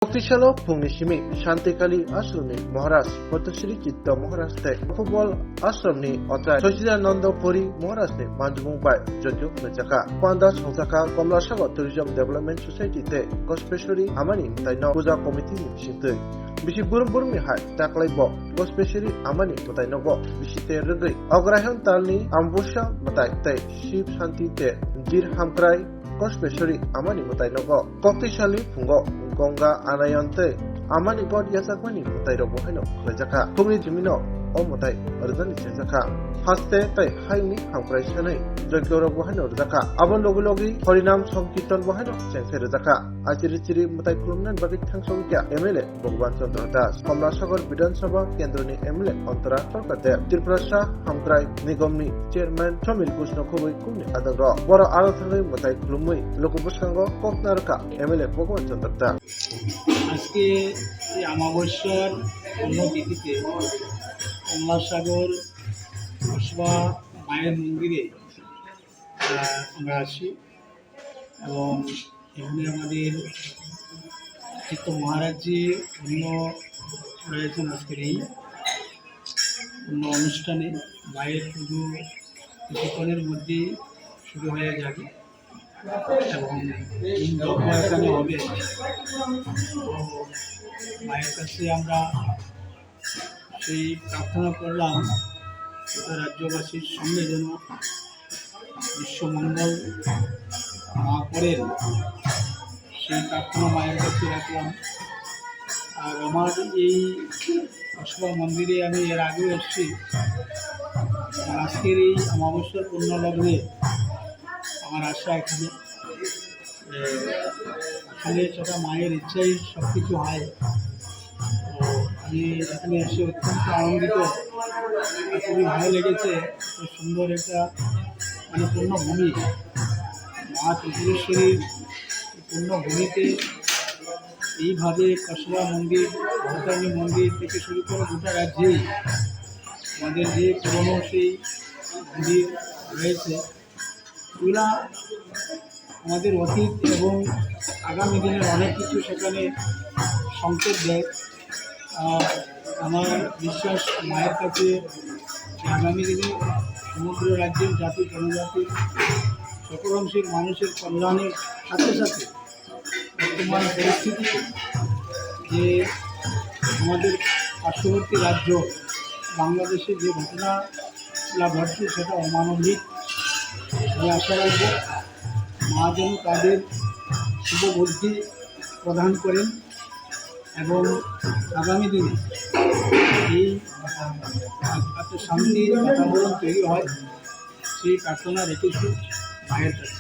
শক্তিশালী फुंनि शांतिकाली आश्रमनि महाराज पद्मश्री चित्त महाराज उपबल आश्रमनि अचाय सचिदानंद पुरी महाराजनि मानजुमुंबाय जयन्ती खुंजाखा पांडास हंसाखा कमलासागर टूरिज्म डेवलपमेंट सोसाइटी ते कस्पेशरी आमानि ताइनो पूजा कमिटी नि सिंतै बिसि बुरमि हाय ताकलाइबो कस्पेशरी आमानि ताइनोबो बिसिते रगै अग्रहण तालनि आमबुसा मताय तै शिव शांति ते जिर हामक्राय कस्पेशरी आमानि ताइनोबो शक्तिशाली फुंगो गंगा आनायन्ते आमानि गड याजाकमानि मुताइरो बहायनो खलायजाखा फुंनि जिमिनो अ मुताइ रजानि सेजाखा हास्ते तै हायनि हामक्राय सानै जग्यरो बहायनो रजाखा आबन लगे हरिनाम संकीर्तन बहायनो सेंसे रजाखा आजिरिचिरि मुताइ खुलुमनान बागै थांसंगिया एमएलए भगवान चंद्र दास कमलासागर विधानसभा केन्द्रनि एमएलए अंतरा सरकार देव त्रिपुरा हामक्राय निगमनि चेयरमैन समिल कृष्ण खुबै कुमनि आदर बर आराधनाय मुताइ खुलुमै लोकबुसकांगो ककनारका एमएलए भगवान चंद्र दास আজকে এই অমাবস্যার পুণ্যতিথিতে কমলাসাগর কসবা মায়ের মন্দিরে আমরা আসি এবং এখানে আমাদের চিত্ত মহারাজজি অন্য রয়েছেন আজকের এই অন্য অনুষ্ঠানে মায়ের পুজো কিছুক্ষণের মধ্যেই শুরু হয়ে যাবে এবং যজ্ঞ এখানে হবে। মায়ের কাছে আমরা সেই প্রার্থনা করলাম গোটা রাজ্যবাসীর সঙ্গে যেন বিশ্বমঙ্গল মা করেন, সেই প্রার্থনা মায়ের কাছে রাখলাম। আর আমার এই কসবা মন্দিরে আমি এর আগেও এসেছি। আজকের এই অমাবস্যার পুণ্য লগ্নে আমার আশা এখানে আসলে সেটা মায়ের ইচ্ছাই সব কিছু হয়। তো আমি এখানে এসে অত্যন্ত আনন্দিত, খুবই ভালো লেগেছে। খুব সুন্দর একটা পূর্ণভূমি, মা ত্রিপুরেশ্বরীর পূর্ণভূমিতে এইভাবে কসবা মন্দির, ভূটানি মন্দির থেকে শুরু করে গোটা রাজ্যেই আমাদের যে পুরনো সেই মন্দির রয়েছে, এগুলা আমাদের অতীত এবং আগামী দিনের অনেক কিছু সেখানে সংকেত দেয়। আমার বিশ্বাস মায়ের কাছে আগামী দিনে সমগ্র রাজ্যের জাতি জনজাতির সকল অংশের মানুষের কল্যাণের সাথে সাথে বর্তমান পরিস্থিতি যে আমাদের পার্শ্ববর্তী রাজ্য বাংলাদেশে যে ঘটনাগুলো ঘটছে সেটা অমানবিক। আমি আশা রাখব মা যেন তাদের শুভ বুদ্ধি প্রদান করেন এবং আগামী দিনে এই এত শান্তির বাতাবরণ তৈরি হয় সেই প্রার্থনা রেখেছি মায়ের কাছে।